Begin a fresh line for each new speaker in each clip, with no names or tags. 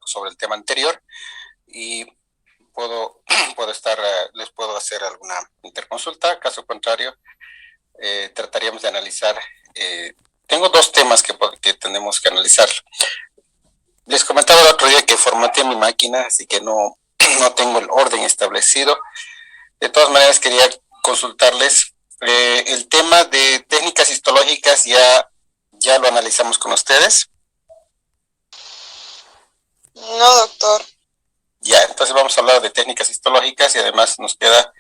sobre el tema anterior y les puedo hacer alguna interconsulta. Caso contrario, trataríamos de analizar. Tengo dos temas que tenemos que analizar. Les comentaba el otro día que formateé mi máquina, así que no tengo el orden establecido. De todas maneras, quería consultarles el tema de técnicas histológicas. Ya lo analizamos con ustedes.
No, doctor.
Ya, entonces vamos a hablar de técnicas histológicas y además nos queda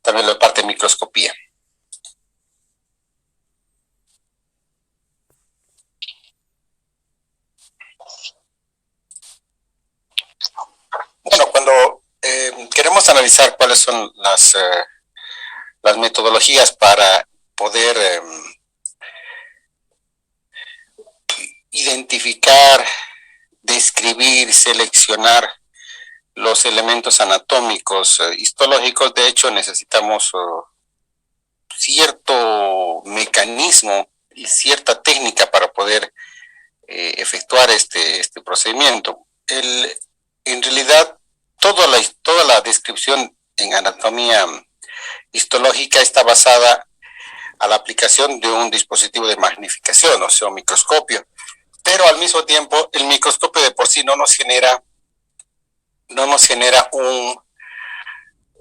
también la parte de microscopía. Bueno, cuando queremos analizar cuáles son las metodologías para poder identificar, describir, seleccionar los elementos anatómicos histológicos, de hecho necesitamos cierto mecanismo y cierta técnica para poder efectuar este procedimiento. En realidad, toda la descripción en anatomía histológica está basada a la aplicación de un dispositivo de magnificación, o sea, un microscopio. Pero al mismo tiempo, el microscopio de por sí no nos genera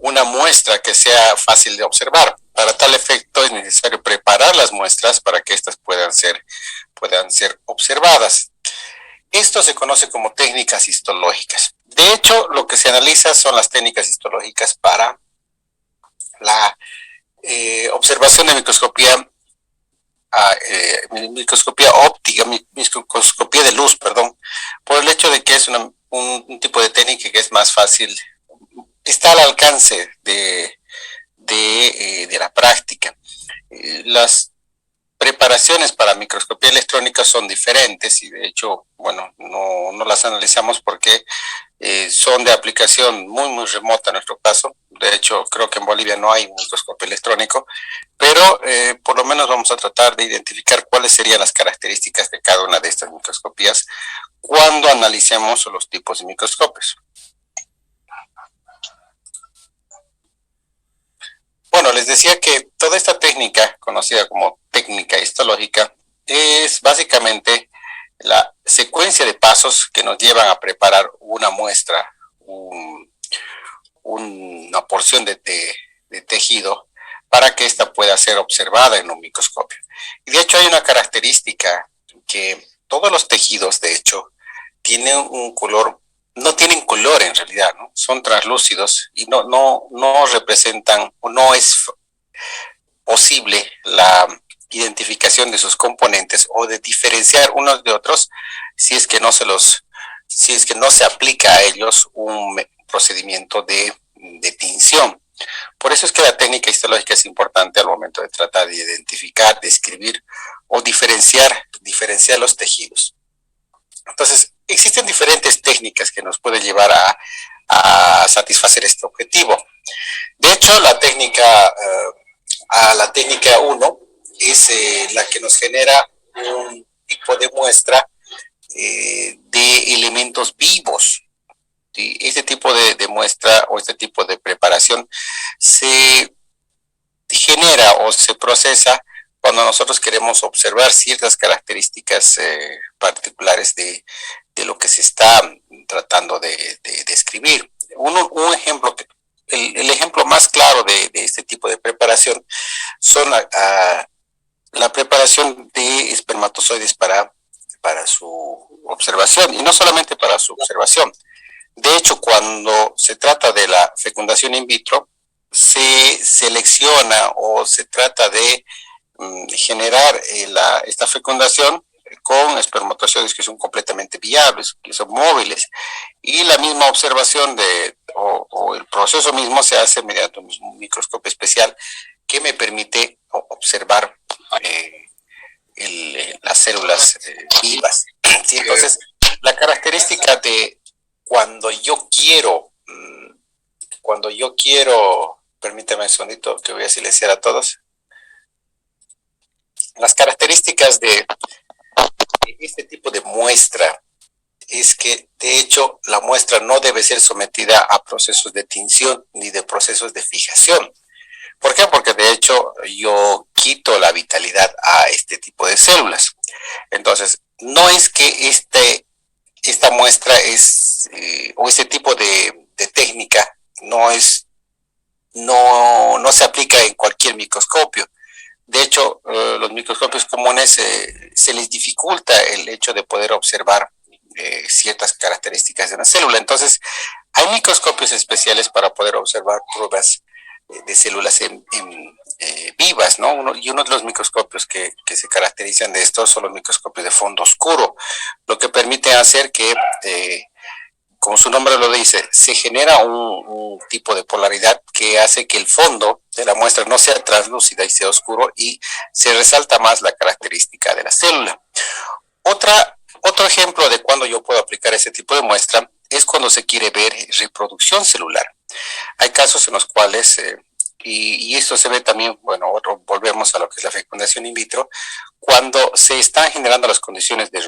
una muestra que sea fácil de observar. Para tal efecto es necesario preparar las muestras para que éstas puedan ser observadas. Esto se conoce como técnicas histológicas. De hecho, lo que se analiza son las técnicas histológicas para la observación de microscopía óptica, microscopía de luz, perdón, por el hecho de que es un tipo de técnica que es más fácil, está al alcance de la práctica. Las preparaciones para microscopía electrónica son diferentes y de hecho, bueno, no las analizamos porque son de aplicación muy remota en nuestro caso. De hecho, creo que en Bolivia no hay un microscopio electrónico, pero por lo menos vamos a tratar de identificar cuáles serían las características de cada una de estas microscopías cuando analicemos los tipos de microscopios. Bueno, les decía que toda esta técnica, conocida como técnica histológica, es básicamente la secuencia de pasos que nos llevan a preparar una muestra, una porción de tejido, para que ésta pueda ser observada en un microscopio. Y de hecho hay una característica que todos los tejidos, de hecho, tienen un color, no tienen color en realidad, ¿no? Son translúcidos y no representan, o no es posible la identificación de sus componentes o de diferenciar unos de otros si es que no se aplica a ellos un procedimiento de tinción. Por eso es que la técnica histológica es importante al momento de tratar de identificar, describir o diferenciar los tejidos. Entonces, existen diferentes técnicas que nos pueden llevar a satisfacer este objetivo. De hecho, la técnica 1 es la que nos genera un tipo de muestra de elementos vivos. ¿Sí? Este tipo de muestra o este tipo de preparación se genera o se procesa cuando nosotros queremos observar ciertas características particulares de lo que se está tratando de describir. Un ejemplo, el ejemplo más claro de este tipo de preparación son la preparación de espermatozoides para su observación, y no solamente para su observación. De hecho, cuando se trata de la fecundación in vitro, se selecciona o se trata de generar esta fecundación con espermatozoides que son completamente viables, que son móviles, y la misma observación o el proceso mismo se hace mediante un microscopio especial que me permite observar las células vivas. ¿Sí? Entonces, la característica de cuando yo quiero, permítame un segundito que voy a silenciar a todos. Las características de este tipo de muestra es que, de hecho, la muestra no debe ser sometida a procesos de tinción ni de procesos de fijación. ¿Por qué? Porque de hecho yo quito la vitalidad a este tipo de células. Entonces, no es que esta muestra o este tipo de técnica no se aplica en cualquier microscopio. De hecho, los microscopios comunes se les dificulta el hecho de poder observar ciertas características de una célula. Entonces, hay microscopios especiales para poder observar pruebas de células vivas, ¿no? Uno de los microscopios que se caracterizan de estos son los microscopios de fondo oscuro, lo que permite hacer que, como su nombre lo dice, se genera un tipo de polaridad que hace que el fondo de la muestra no sea translúcida y sea oscuro, y se resalta más la característica de la célula. Otro ejemplo de cuando yo puedo aplicar ese tipo de muestra es cuando se quiere ver reproducción celular. Hay casos en los cuales, y esto se ve también, bueno, volvemos a lo que es la fecundación in vitro, cuando se están generando las condiciones de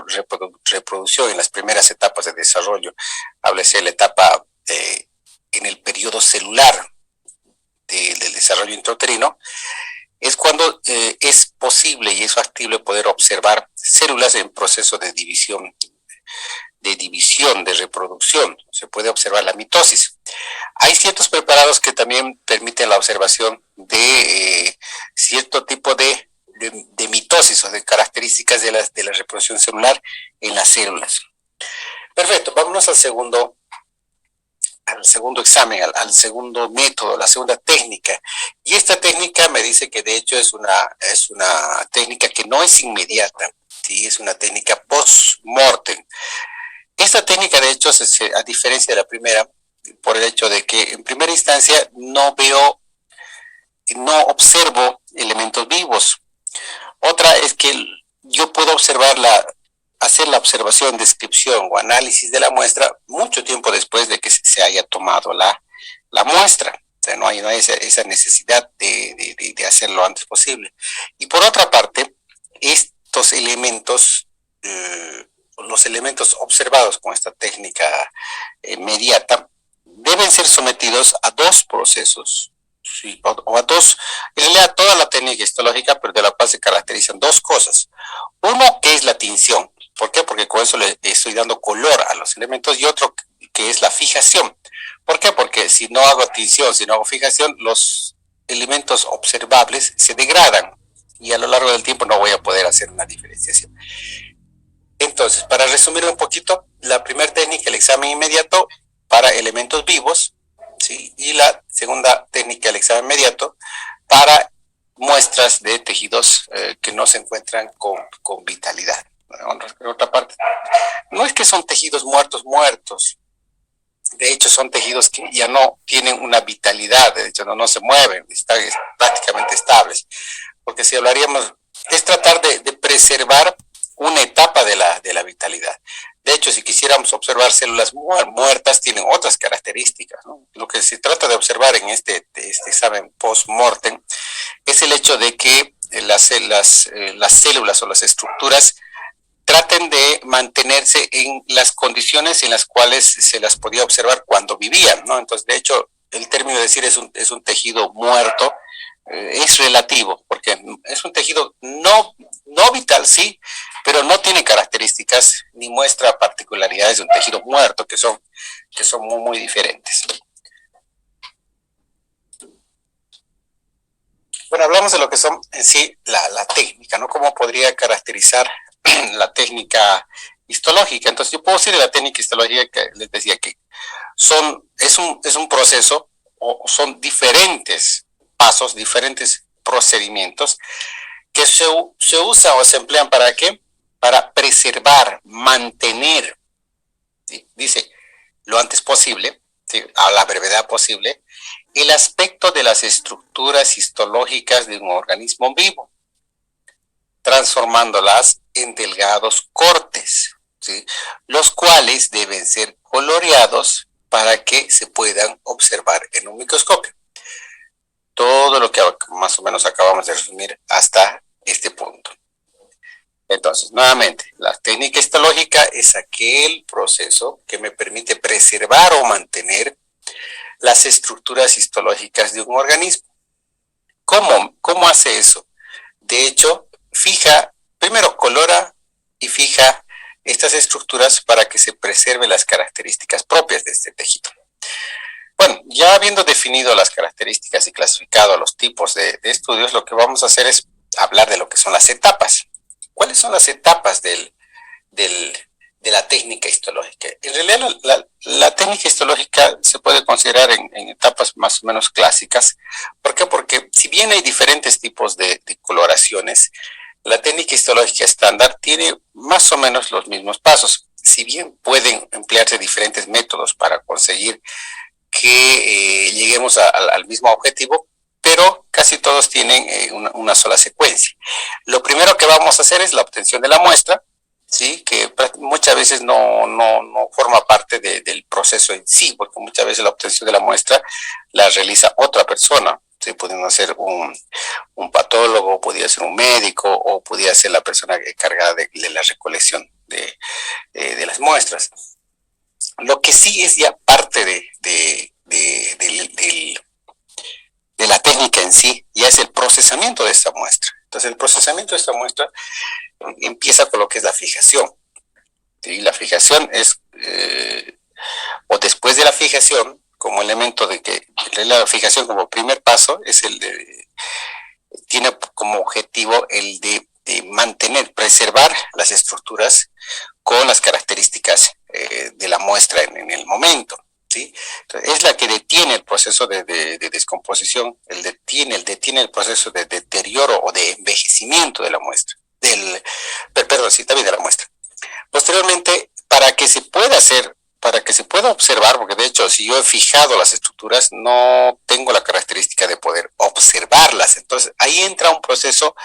reproducción en las primeras etapas de desarrollo, háblese la etapa en el periodo celular del desarrollo intrauterino, es cuando es posible y es factible poder observar células en proceso de división, de reproducción. Se puede observar la mitosis. Hay ciertos preparados que también permiten la observación de cierto tipo de mitosis o de características de la reproducción celular en las células. Perfecto, vámonos al segundo examen, al segundo método, la segunda técnica. Y esta técnica me dice que de hecho es una técnica que no es inmediata, ¿sí? Es una técnica post-mortem. Esta técnica, de hecho, a diferencia de la primera, por el hecho de que en primera instancia no observo elementos vivos. Otra es que yo puedo hacer la observación, descripción o análisis de la muestra mucho tiempo después de que se haya tomado la muestra. O sea, no hay esa necesidad de hacerlo lo antes posible. Y por otra parte, estos elementos, los elementos observados con esta técnica inmediata, deben ser sometidos a dos procesos, sí, o a dos, en realidad toda la técnica histológica, pero de la cual se caracterizan dos cosas. Uno, que es la tinción. ¿Por qué? Porque con eso le estoy dando color a los elementos. Y otro, que es la fijación. ¿Por qué? Porque si no hago tinción, si no hago fijación, los elementos observables se degradan y a lo largo del tiempo no voy a poder hacer una diferenciación. Entonces, para resumir un poquito, la primera técnica, el examen inmediato para elementos vivos, ¿sí? Y la segunda técnica, el examen inmediato para muestras de tejidos que no se encuentran con vitalidad. En otra parte, no es que son tejidos muertos, de hecho son tejidos que ya no tienen una vitalidad, de hecho no se mueven, están prácticamente estables, porque si hablaríamos, es tratar de preservar una etapa de la vitalidad. De hecho, si quisiéramos observar células muertas, tienen otras características, ¿no? Lo que se trata de observar en este examen post-mortem es el hecho de que las células o las estructuras traten de mantenerse en las condiciones en las cuales se las podía observar cuando vivían, ¿no? Entonces, de hecho, el término de decir es un tejido muerto es relativo, porque es un tejido no vital, sí, pero no tiene características ni muestra particularidades de un tejido muerto, que son muy, muy diferentes. Bueno, hablamos de lo que son en sí la técnica, ¿no? ¿Cómo podría caracterizar la técnica histológica? Entonces, yo puedo decir de la técnica histológica que les decía que es un proceso, o son diferentes pasos, diferentes procedimientos que se usan o se emplean ¿para qué? Para preservar, mantener, ¿sí? Dice, lo antes posible, ¿sí? A la brevedad posible, el aspecto de las estructuras histológicas de un organismo vivo, transformándolas en delgados cortes, ¿sí? Los cuales deben ser coloreados para que se puedan observar en un microscopio. Todo lo que más o menos acabamos de resumir hasta este punto. Entonces, nuevamente, la técnica histológica es aquel proceso que me permite preservar o mantener las estructuras histológicas de un organismo. ¿Cómo hace eso? De hecho, primero colora y fija estas estructuras para que se preserven las características propias de este tejido. Bueno, ya habiendo definido las características y clasificado los tipos de estudios, lo que vamos a hacer es hablar de lo que son las etapas. ¿Cuáles son las etapas de la técnica histológica? En realidad, la técnica histológica se puede considerar en etapas más o menos clásicas. ¿Por qué? Porque si bien hay diferentes tipos de coloraciones, la técnica histológica estándar tiene más o menos los mismos pasos. Si bien pueden emplearse diferentes métodos para conseguir que lleguemos al mismo objetivo, pero casi todos tienen una sola secuencia. Lo primero que vamos a hacer es la obtención de la muestra, ¿sí? Que muchas veces no forma parte del proceso en sí, porque muchas veces la obtención de la muestra la realiza otra persona. ¿Sí? Pueden ser un patólogo, podría ser un médico, o podría ser la persona encargada de la recolección de las muestras. Lo que sí es ya parte de la técnica en sí, ya es el procesamiento de esta muestra. Entonces, el procesamiento de esta muestra empieza con lo que es la fijación. ¿Sí? La fijación es, o después de la fijación, como elemento de que la fijación como primer paso es tiene como objetivo el de mantener, preservar las estructuras con las características de la muestra en el momento. ¿Sí? Entonces, es la que detiene el proceso de descomposición, detiene el proceso de deterioro o de envejecimiento de la muestra, también de la muestra. Posteriormente, para que se pueda observar, porque de hecho, si yo he fijado las estructuras, no tengo la característica de poder observarlas. Entonces, ahí entra un proceso,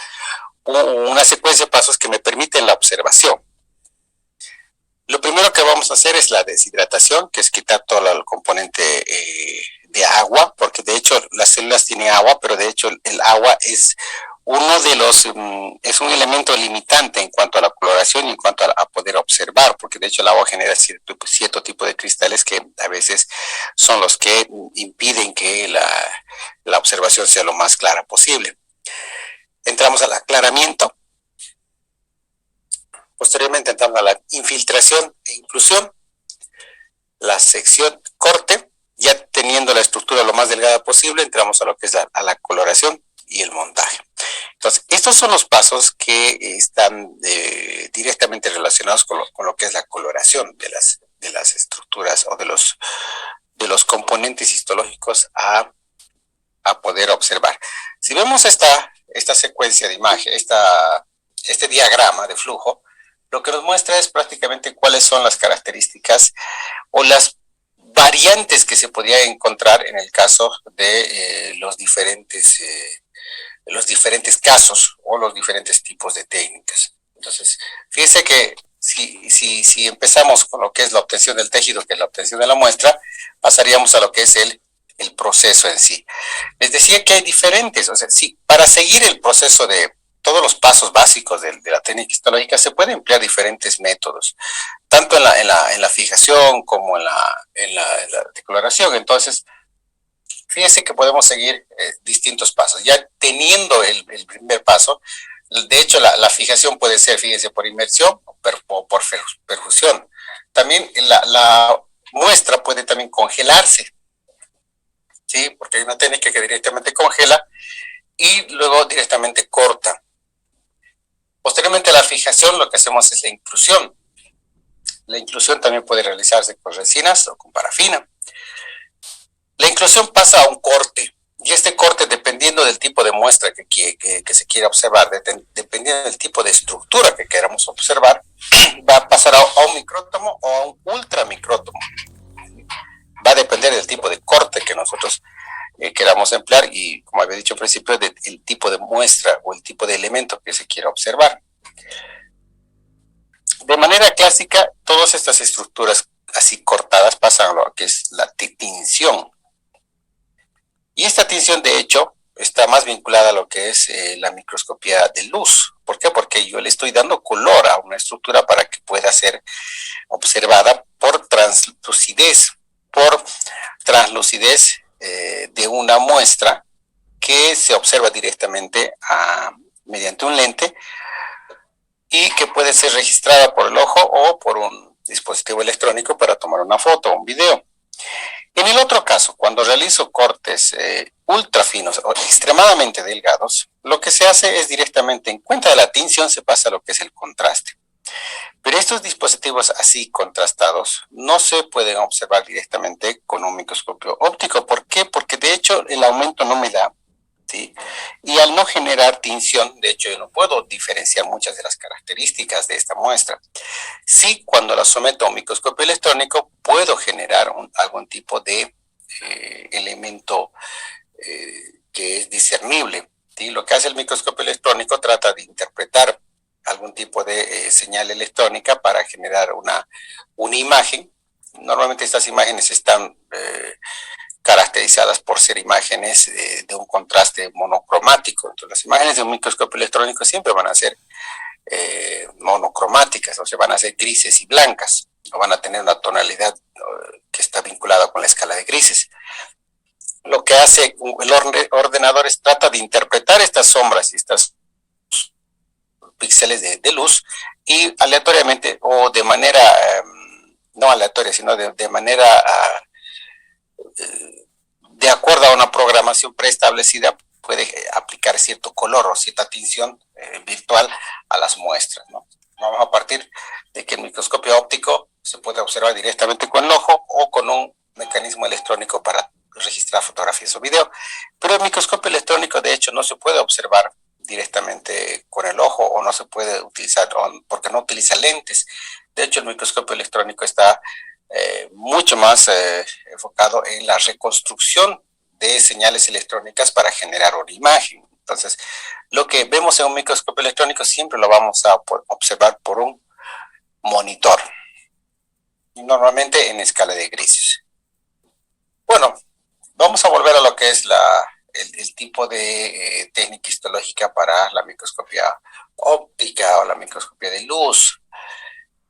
una secuencia de pasos que me permiten la observación. Lo primero que vamos a hacer es la deshidratación, que es quitar todo el componente de agua, porque de hecho las células tienen agua, pero de hecho el agua es es un elemento limitante en cuanto a la coloración y en cuanto a poder observar, porque de hecho el agua genera cierto tipo de cristales que a veces son los que impiden que la observación sea lo más clara posible. Entramos al aclaramiento. Posteriormente entramos a la infiltración e inclusión, la sección corte, ya teniendo la estructura lo más delgada posible, entramos a lo que es a la coloración y el montaje. Entonces, estos son los pasos que están directamente relacionados con lo que es la coloración de las estructuras o de los componentes histológicos a poder observar. Si vemos esta secuencia de imagen, este diagrama de flujo, lo que nos muestra es prácticamente cuáles son las características o las variantes que se podía encontrar en el caso de los diferentes casos o los diferentes tipos de técnicas. Entonces, fíjense que si empezamos con lo que es la obtención del tejido, que es la obtención de la muestra, pasaríamos a lo que es el proceso en sí. Les decía que hay diferentes, o sea, sí, para seguir el proceso de todos los pasos básicos de la técnica histológica se pueden emplear diferentes métodos, tanto en la fijación como en la decoloración. Entonces, fíjense que podemos seguir distintos pasos. Ya teniendo el primer paso, de hecho la fijación puede ser, fíjense, por inmersión o por perfusión. También la muestra puede también congelarse, ¿sí? Porque hay una técnica que directamente congela y luego directamente corta. Posteriormente a la fijación, lo que hacemos es la inclusión. La inclusión también puede realizarse con resinas o con parafina. La inclusión pasa a un corte, y este corte, dependiendo del tipo de muestra que se quiera observar, dependiendo del tipo de estructura que queramos observar, va a pasar a un micrótomo o a un ultramicrótomo. Va a depender del tipo de corte que nosotros queramos emplear y, como había dicho al principio, del tipo de muestra o el tipo de elemento que se quiera observar. De manera clásica, todas estas estructuras así cortadas pasan a lo que es la tinción. Y esta tinción, de hecho, está más vinculada a lo que es la microscopía de luz. ¿Por qué? Porque yo le estoy dando color a una estructura para que pueda ser observada por translucidez de una muestra que se observa directamente mediante un lente y que puede ser registrada por el ojo o por un dispositivo electrónico para tomar una foto o un video. En el otro caso, cuando realizo cortes ultra finos o extremadamente delgados, lo que se hace es directamente en cuenta de la tinción se pasa a lo que es el contraste. Pero estos dispositivos así contrastados no se pueden observar directamente con un microscopio óptico. ¿Por qué? Porque de hecho el aumento no me da, ¿sí? Y al no generar tinción, de hecho yo no puedo diferenciar muchas de las características de esta muestra. Sí, cuando la someto a un microscopio electrónico puedo generar algún tipo de elemento que es discernible, ¿sí? Lo que hace el microscopio electrónico trata de interpretar algún tipo de señal electrónica para generar una imagen. Normalmente estas imágenes están caracterizadas por ser imágenes de un contraste monocromático. Entonces, las imágenes de un microscopio electrónico siempre van a ser monocromáticas, o sea, van a ser grises y blancas, o van a tener una tonalidad que está vinculada con la escala de grises. Lo que hace el ordenador es trata de interpretar estas sombras y estas píxeles de luz y aleatoriamente o de manera no aleatoria, sino de manera de acuerdo a una programación preestablecida puede aplicar cierto color o cierta tinción virtual a las muestras, ¿no? Vamos a partir de que el microscopio óptico se puede observar directamente con el ojo o con un mecanismo electrónico para registrar fotografías o video, pero el microscopio electrónico de hecho no se puede observar directamente con el ojo o no se puede utilizar porque no utiliza lentes. De hecho, el microscopio electrónico está mucho más enfocado en la reconstrucción de señales electrónicas para generar una imagen. Entonces, lo que vemos en un microscopio electrónico siempre lo vamos a observar por un monitor, normalmente en escala de grises. Bueno, vamos a volver a lo que es el tipo de técnica histológica para la microscopía óptica o la microscopía de luz.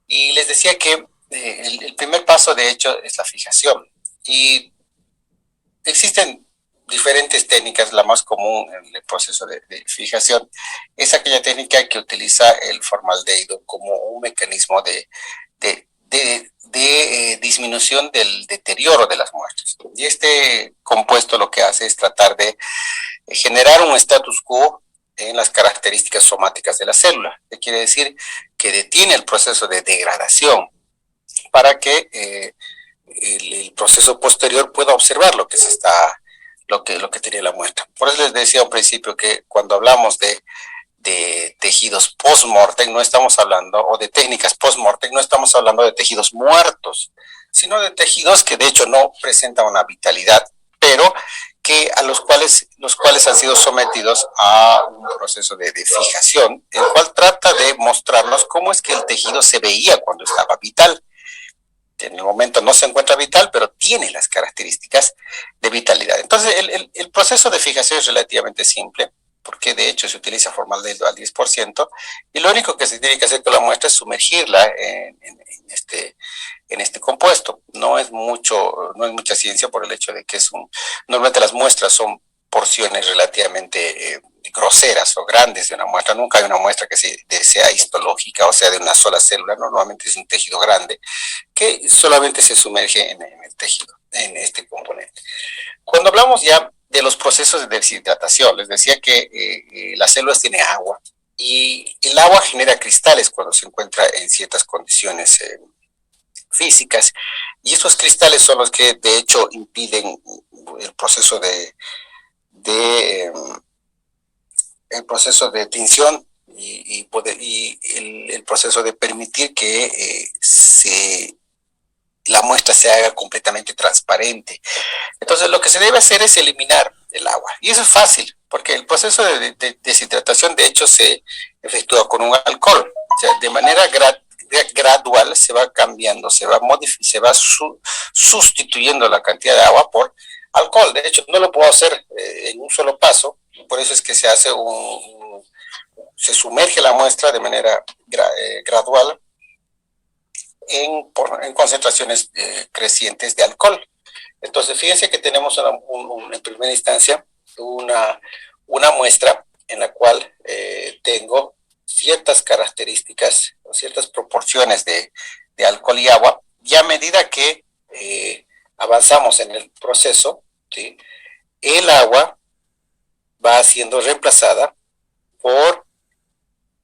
Y les decía que el primer paso, de hecho, es la fijación. Y existen diferentes técnicas. La más común en el proceso de fijación es aquella técnica que utiliza el formaldehído como un mecanismo de disminución del deterioro de las muestras. Y este compuesto lo que hace es tratar de generar un status quo en las características somáticas de la célula, que quiere decir que detiene el proceso de degradación para que el proceso posterior pueda observar lo que se está, lo que tenía la muestra. Por eso les decía al principio que cuando hablamos de tejidos post-mortem, no estamos hablando, o de técnicas post-mortem, no estamos hablando de tejidos muertos, sino de tejidos que de hecho no presentan una vitalidad, pero que a los cuales han sido sometidos a un proceso de fijación, el cual trata de mostrarnos cómo es que el tejido se veía cuando estaba vital. En el momento no se encuentra vital, pero tiene las características de vitalidad. Entonces, el proceso de fijación es relativamente simple, porque de hecho se utiliza formaldehído al 10%, y lo único que se tiene que hacer con la muestra es sumergirla en este compuesto. No es mucha ciencia por el hecho de que normalmente las muestras son porciones relativamente groseras o grandes de una muestra. Nunca hay una muestra que sea histológica, o sea, de una sola célula. Normalmente es un tejido grande que solamente se sumerge en el tejido, en este componente. Cuando hablamos ya de los procesos de deshidratación, les decía que las células tienen agua y el agua genera cristales cuando se encuentra en ciertas condiciones físicas, y esos cristales son los que de hecho impiden el proceso el proceso de tinción y el proceso de permitir que la muestra se haga completamente transparente. Entonces lo que se debe hacer es eliminar el agua, y eso es fácil porque el proceso de deshidratación de hecho se efectúa con un alcohol, o sea, de manera gradual se va cambiando, se va sustituyendo la cantidad de agua por alcohol. De hecho, no lo puedo hacer en un solo paso, por eso es que se hace se sumerge la muestra de manera gradual en concentraciones crecientes de alcohol. Entonces, fíjense que tenemos en primera instancia una muestra en la cual tengo ciertas características o ciertas proporciones de alcohol y agua, y a medida que avanzamos en el proceso, ¿sí?, el agua va siendo reemplazada por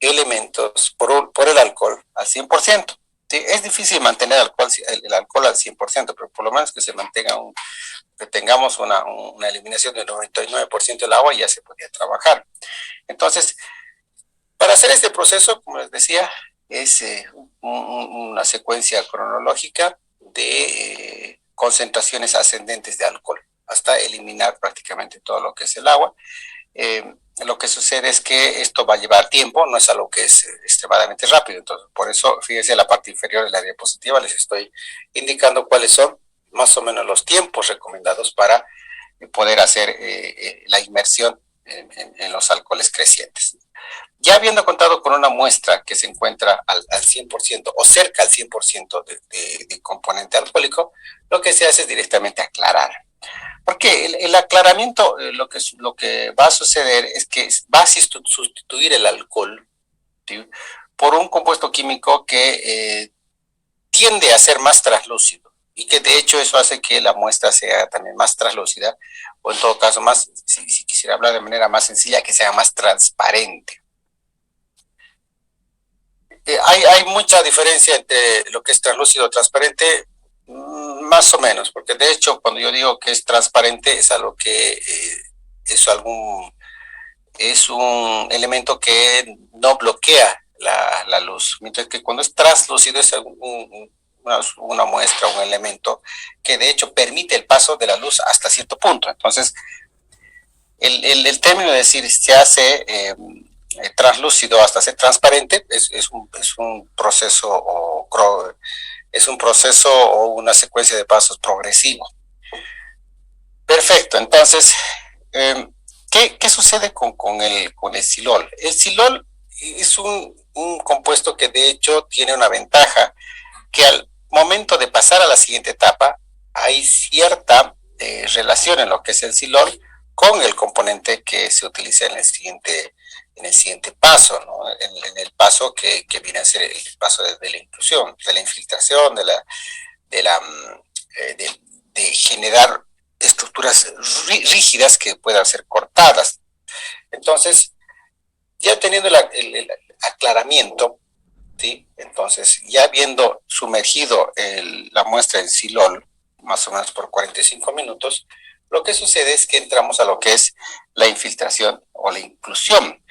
elementos, por el alcohol al 100%. ¿Sí? Es difícil mantener el alcohol al 100%, pero por lo menos que tengamos una eliminación del 99% del agua, ya se podría trabajar. Entonces, para hacer este proceso, como les decía, es una secuencia cronológica de concentraciones ascendentes de alcohol, hasta eliminar prácticamente todo lo que es el agua. Lo que sucede es que esto va a llevar tiempo, no es algo que es extremadamente rápido. Entonces, por eso, fíjense, en la parte inferior de la diapositiva les estoy indicando cuáles son más o menos los tiempos recomendados para poder hacer la inmersión en los alcoholes crecientes. Ya habiendo contado con una muestra que se encuentra al 100% o cerca al 100% de componente alcohólico, lo que se hace es directamente aclarar. Porque el aclaramiento, lo que va a suceder es que va a sustituir el alcohol, ¿sí?, por un compuesto químico que tiende a ser más translúcido, y que de hecho eso hace que la muestra sea también más translúcida, o en todo caso más, si quisiera hablar de manera más sencilla, que sea más transparente. Hay mucha diferencia entre lo que es translúcido o transparente, más o menos, porque de hecho cuando yo digo que es transparente es algo que es un elemento que no bloquea la luz, mientras que cuando es translúcido es una muestra, un elemento que de hecho permite el paso de la luz hasta cierto punto. Entonces, el término de decir se hace translúcido hasta ser transparente es un proceso o una secuencia de pasos progresivo. Perfecto, entonces, ¿qué sucede con el silol? El silol es un compuesto que de hecho tiene una ventaja, que al momento de pasar a la siguiente etapa hay cierta relación en lo que es el silol con el componente que se utiliza en el siguiente paso, ¿no? En el paso que viene a ser el paso de la inclusión, de la infiltración, de generar estructuras rígidas que puedan ser cortadas. Entonces, ya teniendo el aclaramiento, ¿sí?, entonces ya habiendo sumergido la muestra en silol, más o menos por 45 minutos, lo que sucede es que entramos a lo que es la infiltración o la inclusión.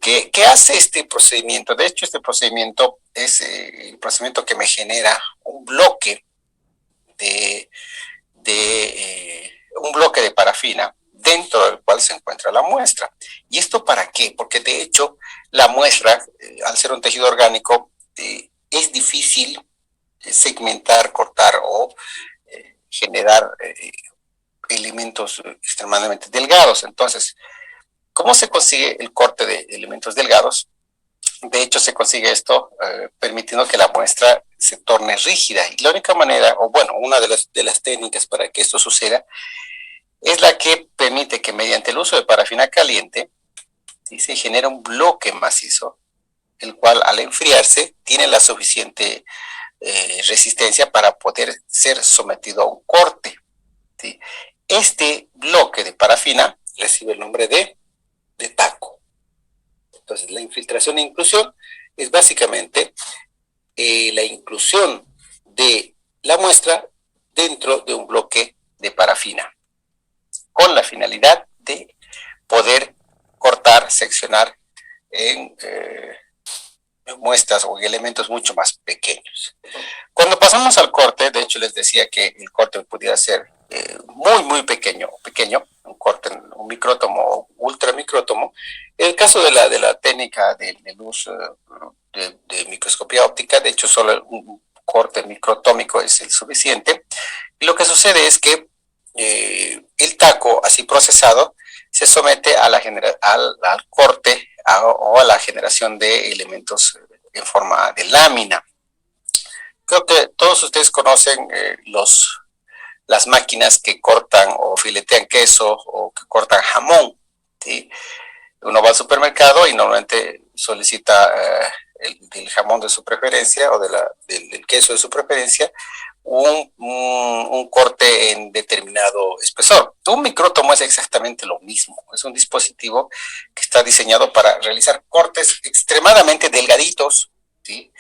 ¿Qué hace este procedimiento? De hecho, este procedimiento es el procedimiento que me genera un bloque un bloque de parafina dentro del cual se encuentra la muestra. ¿Y esto para qué? Porque de hecho la muestra, al ser un tejido orgánico, es difícil segmentar, cortar o generar elementos extremadamente delgados. Entonces, ¿cómo se consigue el corte de elementos delgados? De hecho, se consigue esto permitiendo que la muestra se torne rígida. Y la única manera, o bueno, una de las técnicas para que esto suceda, es la que permite que mediante el uso de parafina caliente, ¿sí?, se genera un bloque macizo, el cual al enfriarse tiene la suficiente resistencia para poder ser sometido a un corte, ¿sí? Este bloque de parafina recibe el nombre de taco. Entonces, la infiltración e inclusión es básicamente la inclusión de la muestra dentro de un bloque de parafina, con la finalidad de poder cortar, seccionar en muestras o elementos mucho más pequeños. Cuando pasamos al corte, de hecho les decía que el corte pudiera ser muy pequeño, un corte, un micrótomo o ultramicrótomo. En el caso de la técnica de luz de microscopía óptica, de hecho solo un corte microtómico es el suficiente. Y lo que sucede es que el taco así procesado se somete a al corte o a la generación de elementos en forma de lámina. Creo que todos ustedes conocen las máquinas que cortan o filetean queso o que cortan jamón, ¿sí? Uno va al supermercado y normalmente solicita el jamón de su preferencia o del queso de su preferencia, un corte en determinado espesor. Un micrótomo es exactamente lo mismo. Es un dispositivo que está diseñado para realizar cortes extremadamente delgaditos, ¿sí?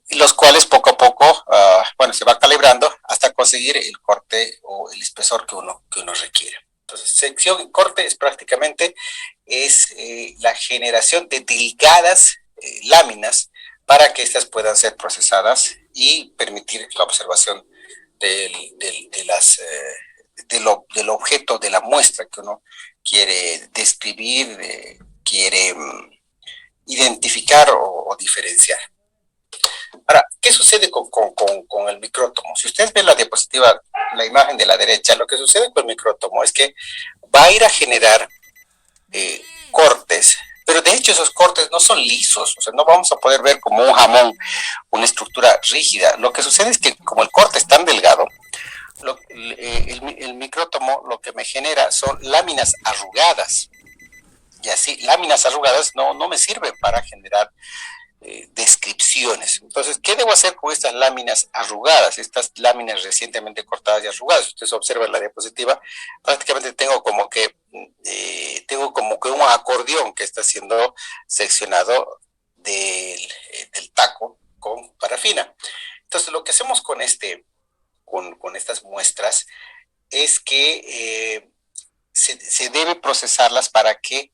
Los cuales poco a poco, se va calibrando hasta conseguir el corte o el espesor que uno requiere. Entonces, sección y corte es prácticamente la generación de delgadas láminas para que estas puedan ser procesadas y permitir la observación del objeto, de la muestra que uno quiere describir, quiere identificar o diferenciar. Ahora, ¿qué sucede con el micrótomo? Si ustedes ven la diapositiva, la imagen de la derecha, lo que sucede con el micrótomo es que va a ir a generar cortes, pero de hecho esos cortes no son lisos, o sea, no vamos a poder ver como un jamón una estructura rígida. Lo que sucede es que como el corte es tan delgado, el micrótomo lo que me genera son láminas arrugadas. Y así, láminas arrugadas no me sirven para generar descripciones. Entonces, ¿qué debo hacer con estas láminas arrugadas? Estas láminas recientemente cortadas y arrugadas. Ustedes observan la diapositiva, prácticamente tengo como que un acordeón que está siendo seccionado del taco con parafina. Entonces, lo que hacemos con estas muestras es que se debe procesarlas para que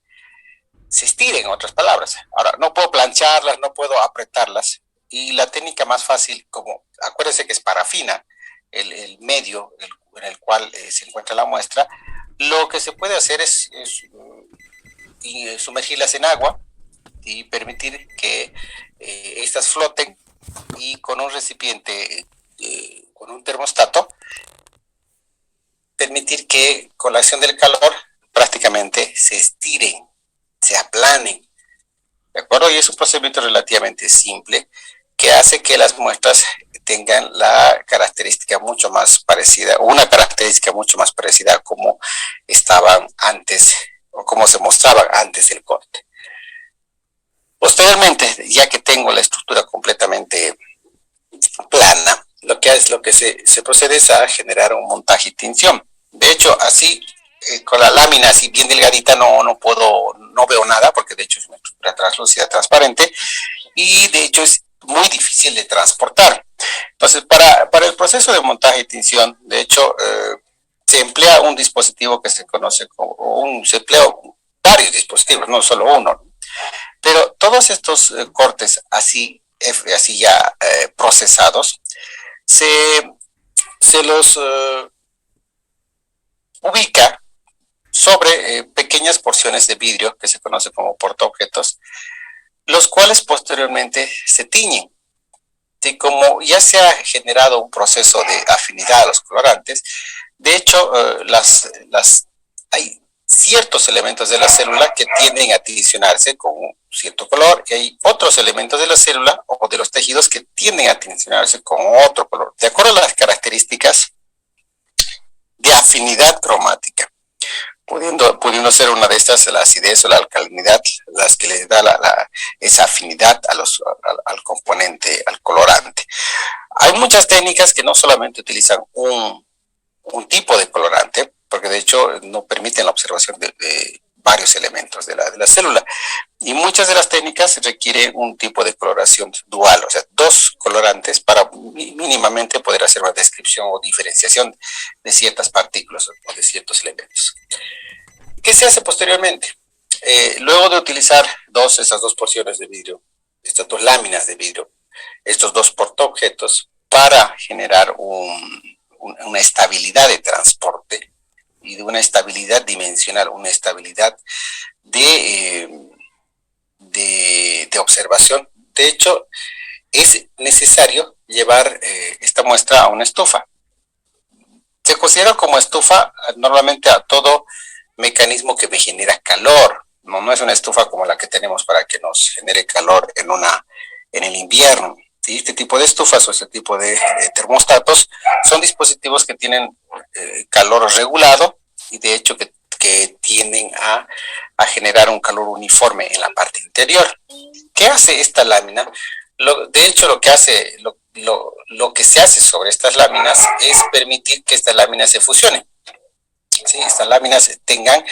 se estiren, en otras palabras. Ahora, no puedo plancharlas, no puedo apretarlas, y la técnica más fácil, acuérdense que es parafina, el medio en el cual se encuentra la muestra, lo que se puede hacer es sumergirlas en agua y permitir que estas floten, y con un recipiente, con un termostato, permitir que con la acción del calor prácticamente se estiren, se aplanen, ¿de acuerdo? Y es un procedimiento relativamente simple que hace que las muestras tengan la característica mucho más parecida, o una característica mucho más parecida a como estaban antes, o como se mostraban antes del corte. Posteriormente, ya que tengo la estructura completamente plana, lo que se procede es a generar un montaje y tinción. De hecho, así, con la lámina así bien delgadita no veo nada, porque de hecho es una estructura translúcida, transparente, y de hecho es muy difícil de transportar. Entonces, para el proceso de montaje y tinción, de hecho, se emplea un dispositivo que se conoce se emplea varios dispositivos, no solo uno, pero todos estos cortes así ya procesados, se los ubica sobre pequeñas porciones de vidrio que se conoce como portaobjetos, los cuales posteriormente se tiñen. Y como ya se ha generado un proceso de afinidad a los colorantes, de hecho, hay ciertos elementos de la célula que tienden a adicionarse con un cierto color, y hay otros elementos de la célula o de los tejidos que tienden a adicionarse con otro color, de acuerdo a las características de afinidad cromática, pudiendo ser una de estas la acidez o la alcalinidad, las que le da esa afinidad al componente, al colorante. Hay muchas técnicas que no solamente utilizan un tipo de colorante, porque de hecho no permiten la observación de varios elementos de la célula, y muchas de las técnicas requieren un tipo de coloración dual, o sea, dos colorantes para mínimamente poder hacer una descripción o diferenciación de ciertas partículas o de ciertos elementos. ¿Qué se hace posteriormente? Luego de utilizar esas dos porciones de vidrio, estas dos láminas de vidrio, estos dos portaobjetos, para generar una estabilidad de transporte y de una estabilidad dimensional, una estabilidad de observación. De hecho, es necesario llevar esta muestra a una estufa. Se considera como estufa normalmente a todo mecanismo que me genera calor. No es una estufa como la que tenemos para que nos genere calor en el invierno. ¿Sí? Este tipo de estufas o este tipo de termostatos son dispositivos que tienen calor regulado y de hecho que tienden a generar un calor uniforme en la parte interior. ¿Qué hace esta lámina? De hecho, lo que se hace sobre estas láminas es permitir que estas láminas se fusionen. ¿Sí? Estas láminas tengan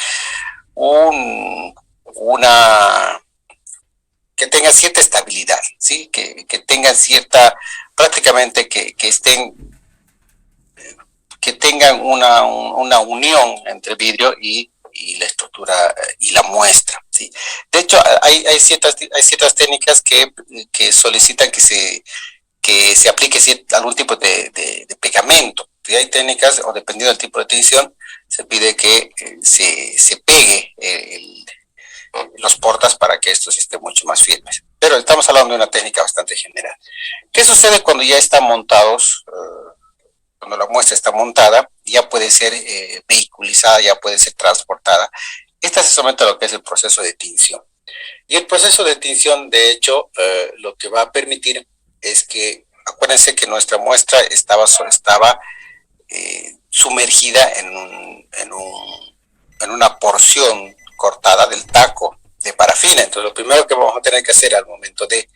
que tengan cierta estabilidad, ¿sí? Que tengan cierta, prácticamente que tengan una unión entre vidrio y la estructura y la muestra, ¿sí? De hecho, hay ciertas técnicas que solicitan que se aplique algún tipo de pegamento. Y hay técnicas, o dependiendo del tipo de tinción, se pide que se pegue los portas para que estos estén mucho más firmes. Pero estamos hablando de una técnica bastante general. ¿Qué sucede cuando ya están montados? Cuando la muestra está montada, ya puede ser vehiculizada, ya puede ser transportada. Esta se somete a lo que es el proceso de tinción. Y el proceso de tinción, de hecho, lo que va a permitir es que, acuérdense que nuestra muestra estaba sumergida en una porción cortada del taco de parafina. Entonces, lo primero que vamos a tener que hacer al momento de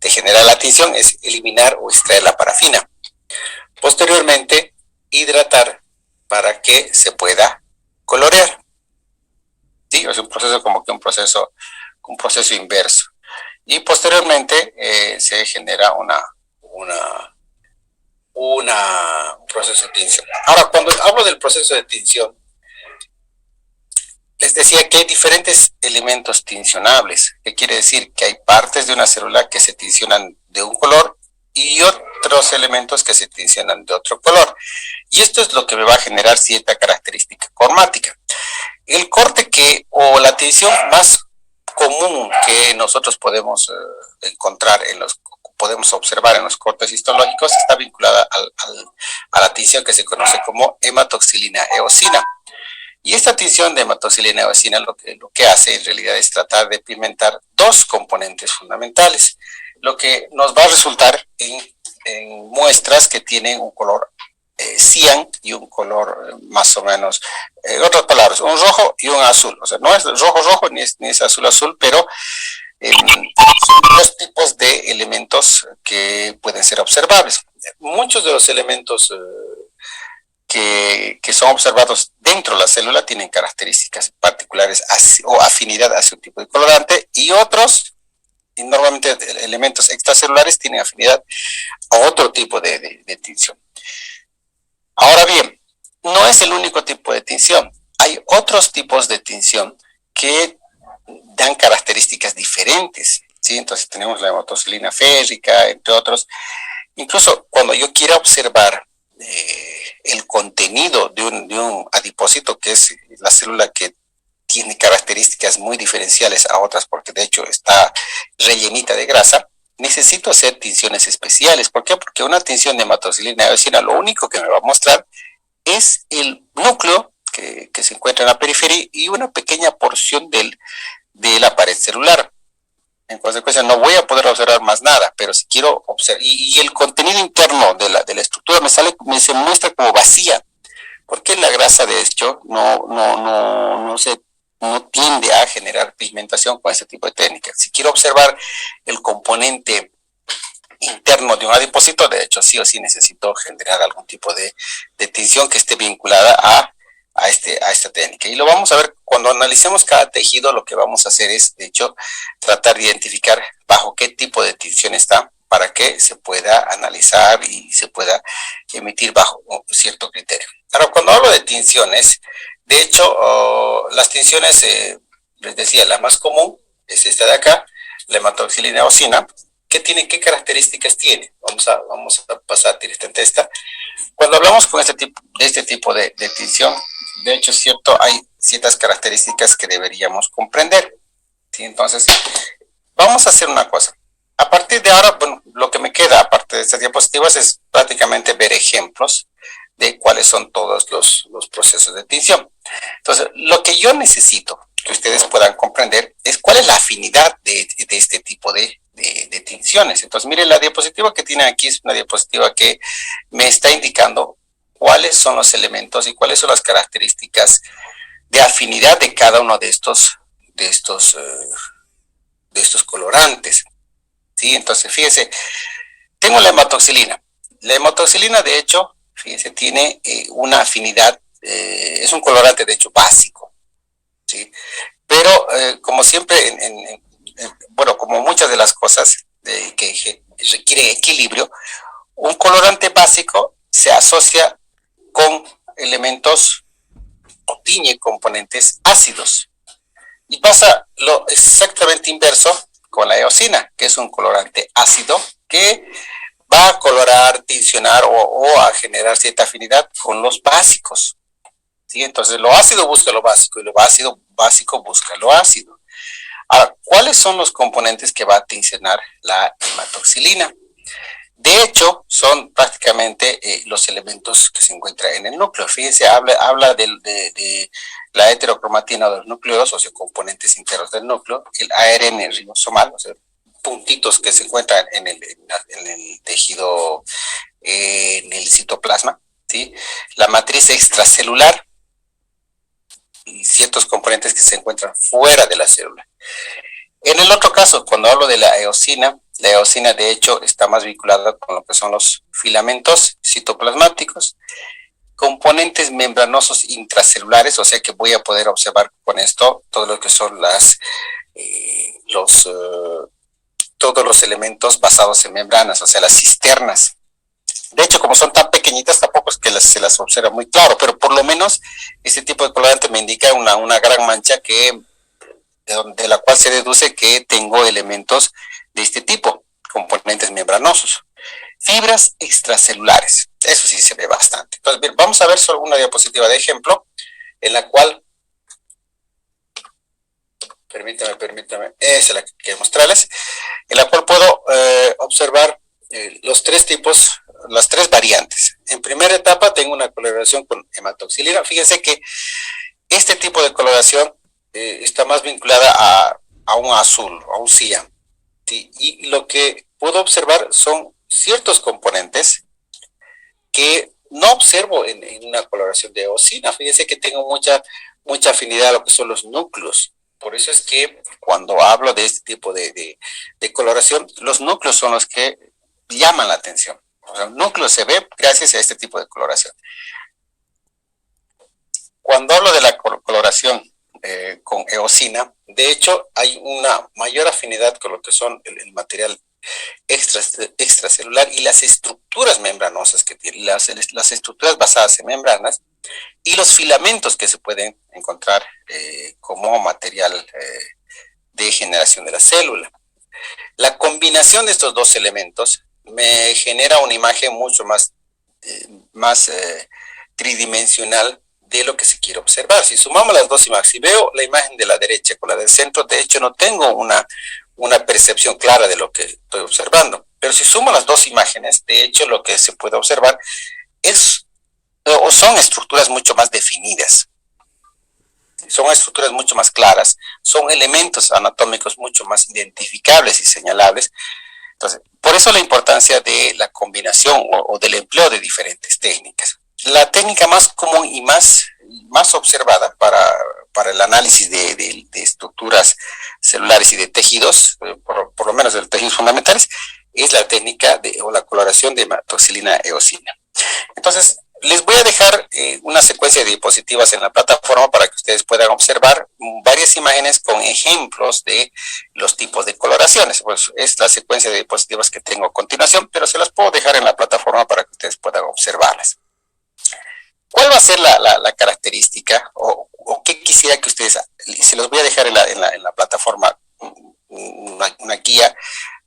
generar la tinción es eliminar o extraer la parafina. Posteriormente, hidratar para que se pueda colorear. ¿Sí? Es un proceso como que un proceso inverso. Y posteriormente se genera un proceso de tinción. Ahora, cuando hablo del proceso de tinción, les decía que hay diferentes elementos tincionables. ¿Qué quiere decir? Que hay partes de una célula que se tincionan de un color y otros elementos que se tincionan de otro color. Y esto es lo que me va a generar cierta característica cromática. El corte o la tinción más común que nosotros podemos encontrar podemos observar en los cortes histológicos está vinculada a la tinción que se conoce como hematoxilina eosina. Y esta tinción de hematoxilina eosina lo que hace en realidad es tratar de pigmentar dos componentes fundamentales, lo que nos va a resultar en muestras que tienen un color cian y un color más o menos, en otras palabras, un rojo y un azul. O sea, no es rojo ni es azul, pero son dos tipos de elementos que pueden ser observables. Muchos de los elementos que son observados dentro de la célula tienen características particulares o afinidad hacia un tipo de colorante, y otros, y normalmente elementos extracelulares, tienen afinidad a otro tipo de tinción. Ahora bien, no es el único tipo de tinción. Hay otros tipos de tinción que dan características diferentes, ¿sí? Entonces tenemos la hematoxilina férrica, entre otros. Incluso cuando yo quiera observar el contenido de un adipócito, que es la célula que tiene características muy diferenciales a otras, porque de hecho está rellenita de grasa, necesito hacer tinciones especiales. ¿Por qué? Porque una tinción de hematoxilina eosina lo único que me va a mostrar es el núcleo que se encuentra en la periferia y una pequeña porción de la pared celular. En consecuencia, no voy a poder observar más nada, pero si quiero observar, y el contenido interno de la estructura se muestra como vacía, porque la grasa, de hecho, no tiende a generar pigmentación con este tipo de técnicas. Si quiero observar el componente interno de un adipocito, de hecho, sí o sí necesito generar algún tipo de tinción que esté vinculada a esta técnica. Y lo vamos a ver cuando analicemos cada tejido. Lo que vamos a hacer es, de hecho, tratar de identificar bajo qué tipo de tinción está, para que se pueda analizar y se pueda emitir bajo cierto criterio. Ahora, cuando hablo de tinciones, de hecho, las tinciones, les decía, la más común es esta de acá, la hematoxilina eosina. ¿Qué características tiene? Vamos a pasar directamente a esta. Cuando hablamos de este tipo de tinción, de hecho, es cierto, hay ciertas características que deberíamos comprender, ¿sí? Entonces, vamos a hacer una cosa. A partir de ahora, bueno, lo que me queda, aparte de estas diapositivas, es prácticamente ver ejemplos de cuáles son todos los procesos de tinción. Entonces, lo que yo necesito que ustedes puedan comprender es cuál es la afinidad de este tipo de tinciones. Entonces, miren, la diapositiva que tienen aquí es una diapositiva que me está indicando cuáles son los elementos y cuáles son las características de afinidad de cada uno de estos colorantes. ¿Sí? Entonces, fíjense, tengo la hematoxilina. La hematoxilina, de hecho, fíjense, tiene una afinidad, es un colorante, de hecho, básico. ¿Sí? Pero, como siempre, bueno, como muchas de las cosas que requieren equilibrio, un colorante básico se asocia con elementos o tiñe componentes ácidos. Y pasa lo exactamente inverso con la eosina, que es un colorante ácido que va a colorar, tincionar o a generar cierta afinidad con los básicos. ¿Sí? Entonces, lo ácido busca lo básico y lo ácido básico busca lo ácido. Ahora, ¿cuáles son los componentes que va a tincionar la hematoxilina? De hecho, son prácticamente los elementos que se encuentran en el núcleo. Fíjense, habla de la heterocromatina de los núcleos, o sea, componentes internos del núcleo, el ARN ribosomal, o sea, puntitos que se encuentran en el tejido, en el citoplasma, ¿sí? La matriz extracelular y ciertos componentes que se encuentran fuera de la célula. En el otro caso, cuando hablo de la eosina de hecho está más vinculada con lo que son los filamentos citoplasmáticos, componentes membranosos intracelulares, o sea que voy a poder observar con esto todo lo que son todos los elementos basados en membranas, o sea, las cisternas. De hecho, como son tan pequeñitas, tampoco es que se las observa muy claro, pero por lo menos este tipo de colorante me indica una gran mancha de la cual se deduce que tengo elementos de este tipo, componentes membranosos. Fibras extracelulares, eso sí se ve bastante. Entonces, bien, vamos a ver solo una diapositiva de ejemplo, en la cual, permítame, esa es la que quiero mostrarles, en la cual puedo observar los tres tipos, las tres variantes. En primera etapa tengo una coloración con hematoxilina. Fíjense que este tipo de coloración está más vinculada a un azul, a un cian. ¿Sí? Y lo que puedo observar son ciertos componentes que no observo en una coloración de eosina. Fíjense que tengo mucha afinidad a lo que son los núcleos. Por eso es que cuando hablo de este tipo de coloración, los núcleos son los que llaman la atención. O sea, el núcleo se ve gracias a este tipo de coloración. Cuando hablo de la coloración con eosina, de hecho hay una mayor afinidad con lo que son el material extracelular y las estructuras membranosas que tiene, las estructuras basadas en membranas y los filamentos que se pueden encontrar como material de generación de la célula. La combinación de estos dos elementos me genera una imagen mucho más tridimensional de lo que se quiere observar. Si sumamos las dos imágenes, si veo la imagen de la derecha con la del centro, de hecho no tengo una percepción clara de lo que estoy observando. Pero si sumo las dos imágenes, de hecho lo que se puede observar son estructuras mucho más definidas. Son estructuras mucho más claras, son elementos anatómicos mucho más identificables y señalables. Entonces, por eso la importancia de la combinación o del empleo de diferentes técnicas. La técnica más común y más observada para el análisis de estructuras celulares y de tejidos, por lo menos de los tejidos fundamentales, es la técnica o la coloración de hematoxilina eosina. Entonces, les voy a dejar una secuencia de diapositivas en la plataforma para que ustedes puedan observar varias imágenes con ejemplos de los tipos de coloraciones. Pues es la secuencia de diapositivas que tengo a continuación, pero se las puedo dejar en la plataforma para que ustedes puedan observarlas. ¿Cuál va a ser la característica o qué quisiera que ustedes, se los voy a dejar en la plataforma una guía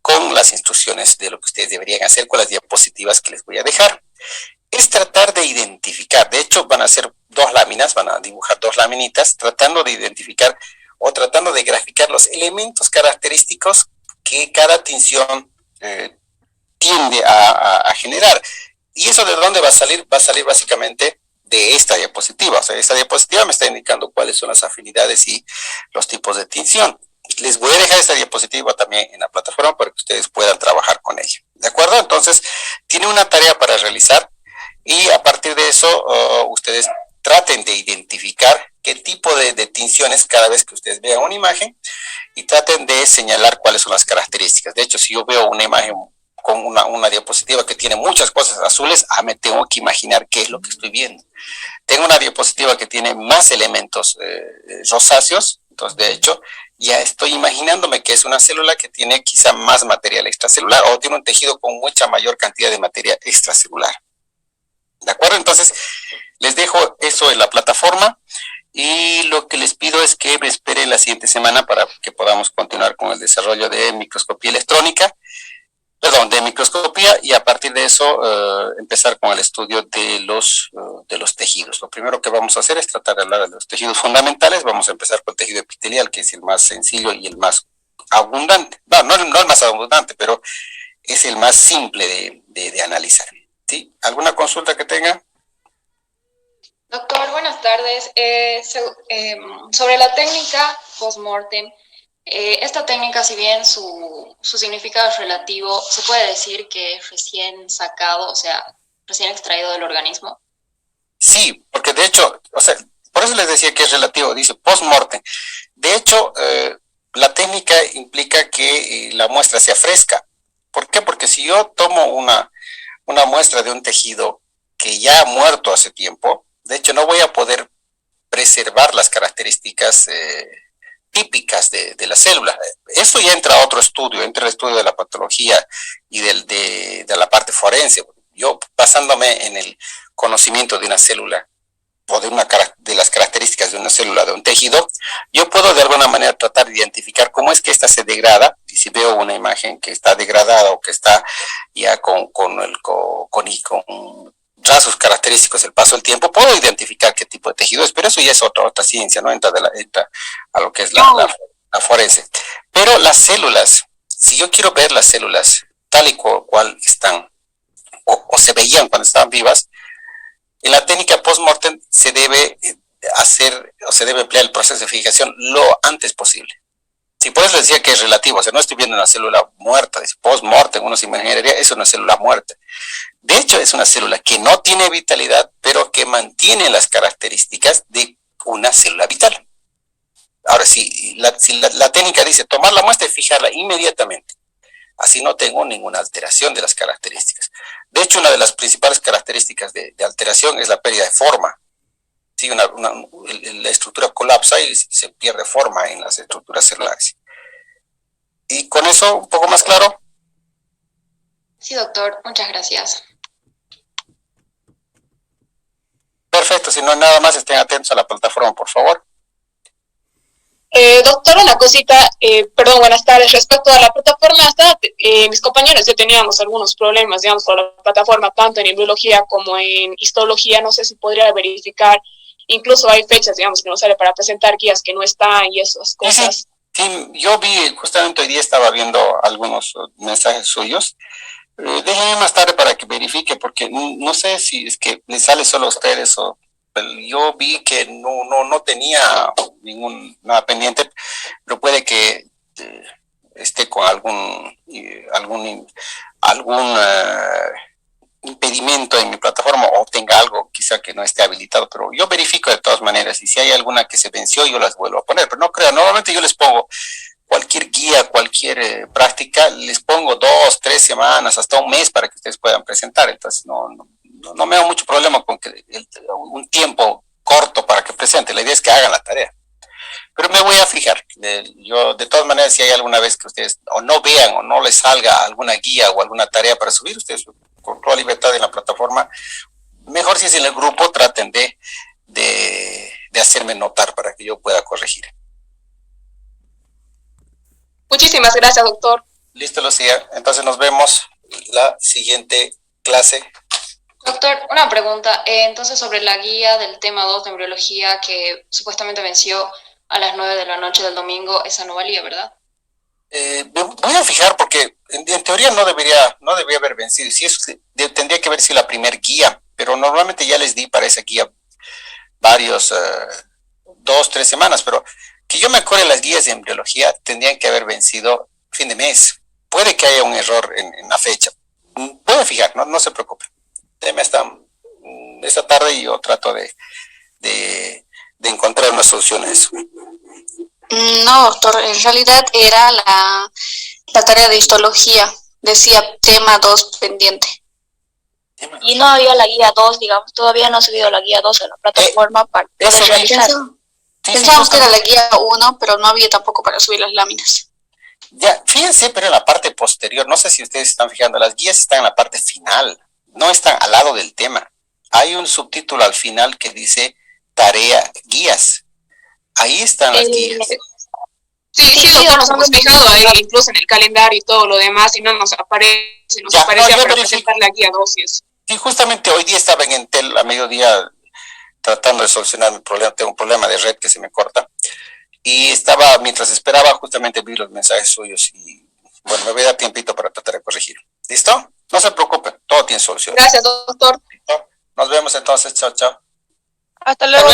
con las instrucciones de lo que ustedes deberían hacer con las diapositivas que les voy a dejar? Es tratar de identificar, de hecho van a ser dos láminas, van a dibujar dos laminitas, tratando de identificar o tratando de graficar los elementos característicos que cada tinción tiende a generar. ¿Y eso de dónde va a salir? Va a salir básicamente de esta diapositiva. O sea, esta diapositiva me está indicando cuáles son las afinidades y los tipos de tinción. Les voy a dejar esta diapositiva también en la plataforma para que ustedes puedan trabajar con ella. ¿De acuerdo? Entonces, tiene una tarea para realizar y a partir de eso, ustedes traten de identificar qué tipo de tinciones cada vez que ustedes vean una imagen y traten de señalar cuáles son las características. De hecho, si yo veo una imagen con una diapositiva que tiene muchas cosas azules, me tengo que imaginar qué es lo que estoy viendo. Tengo una diapositiva que tiene más elementos rosáceos, entonces de hecho ya estoy imaginándome que es una célula que tiene quizá más material extracelular o tiene un tejido con mucha mayor cantidad de materia extracelular. ¿De acuerdo? Entonces les dejo eso en la plataforma y lo que les pido es que me esperen la siguiente semana para que podamos continuar con el desarrollo de microscopía electrónica, de microscopía, y a partir de eso empezar con el estudio de los tejidos. Lo primero que vamos a hacer es tratar de hablar de los tejidos fundamentales. Vamos a empezar con el tejido epitelial, que es el más sencillo y el más abundante. No el más abundante, pero es el más simple de analizar. ¿Sí? ¿Alguna consulta que tenga?
Doctor, buenas tardes. Sobre la técnica post-mortem, esta técnica, si bien su significado es relativo, ¿se puede decir que es recién sacado, o sea, recién extraído del organismo?
Sí, porque de hecho, o sea, por eso les decía que es relativo, dice post-mortem. De hecho, la técnica implica que la muestra sea fresca. ¿Por qué? Porque si yo tomo una muestra de un tejido que ya ha muerto hace tiempo, de hecho no voy a poder preservar las características típicas de la célula. Eso ya entra a otro estudio, entra el estudio de la patología y de la parte forense. Yo, basándome en el conocimiento de una célula o de las características de una célula, de un tejido, yo puedo de alguna manera tratar de identificar cómo es que ésta se degrada, y si veo una imagen que está degradada o que está ya con rasgos característicos del paso del tiempo, puedo identificar qué tipo de tejido es, pero eso ya es otra ciencia, ¿no? Entra a lo que es la forense. Pero las células, si yo quiero ver las células tal y cual están, o se veían cuando estaban vivas, en la técnica post-mortem se debe hacer, o se debe emplear el proceso de fijación lo antes posible. Sí, por eso decía que es relativo, o sea, no estoy viendo una célula muerta, es post-mortem, uno se imaginaría, es una célula muerta. De hecho, es una célula que no tiene vitalidad, pero que mantiene las características de una célula vital. Ahora, si la técnica dice tomar la muestra y fijarla inmediatamente, así no tengo ninguna alteración de las características. De hecho, una de las principales características de alteración es la pérdida de forma. Sí, la estructura colapsa y se pierde forma en las estructuras celulares. Y con eso, un poco más claro.
Sí, doctor, muchas gracias.
Perfecto, si no hay nada más, estén atentos a la plataforma, por favor.
Doctor, una cosita, perdón, buenas tardes. Respecto a la plataforma, mis compañeros ya teníamos algunos problemas, digamos, con la plataforma, tanto en embriología como en histología. No sé si podría verificar, incluso hay fechas, digamos, que nos sale para presentar guías que no están y esas cosas.
Sí, yo vi, justamente hoy día estaba viendo algunos mensajes suyos. Déjenme más tarde para que verifique, porque no sé si es que les sale solo a ustedes o yo vi que no tenía nada pendiente, pero puede que esté con algún impedimento en mi plataforma o tenga algo quizá que no esté habilitado, pero yo verifico de todas maneras y si hay alguna que se venció yo las vuelvo a poner, pero no creo, normalmente yo les pongo cualquier guía, cualquier práctica, les pongo 2, 3 semanas, hasta un mes para que ustedes puedan presentar. Entonces no me hago mucho problema con que un tiempo corto para que presente. La idea es que hagan la tarea. Pero me voy a fijar. Yo, de todas maneras, si hay alguna vez que ustedes o no vean o no les salga alguna guía o alguna tarea para subir, ustedes con toda libertad en la plataforma, mejor si es en el grupo, traten de hacerme notar para que yo pueda corregir.
Muchísimas gracias, doctor.
Listo, Lucía. Entonces nos vemos la siguiente clase.
Doctor, una pregunta. Entonces, sobre la guía del tema 2 de embriología que supuestamente venció a las 9 de la noche del domingo, esa no valía, ¿verdad?
Me voy a fijar porque en teoría no debería haber vencido. Si es, tendría que haber sido la primer guía, pero normalmente ya les di para esa guía varios, 2, 3 semanas, pero que yo me acuerde, las guías de embriología tendrían que haber vencido fin de mes. Puede que haya un error en la fecha. Voy a fijar, no se preocupe. Deme esta tarde y yo trato de encontrar una solución a eso.
No, doctor, en realidad era la tarea de histología. Decía tema 2 pendiente.
Y no había la guía 2, digamos, todavía no ha subido la guía 2 en la plataforma para poder realizar.
Pensábamos que era la guía 1, pero no había tampoco para subir las láminas.
Ya, fíjense, pero en la parte posterior, no sé si ustedes están fijando, las guías están en la parte final, no están al lado del tema. Hay un subtítulo al final que dice tarea, guías. Ahí están las guías.
Sí, doctor, nos hemos fijado ahí, incluso en el calendario y todo lo demás, y no nos aparece, para presentar la guía 2 y eso.
Sí, justamente hoy día estaba en Entel a mediodía tratando de solucionar mi problema, tengo un problema de red que se me corta, y mientras esperaba, justamente vi los mensajes suyos, y bueno, me voy a dar tiempito para tratar de corregir. ¿Listo? No se preocupen, todo tiene solución.
Gracias, doctor.
Nos vemos entonces, chao, chao.
Hasta luego.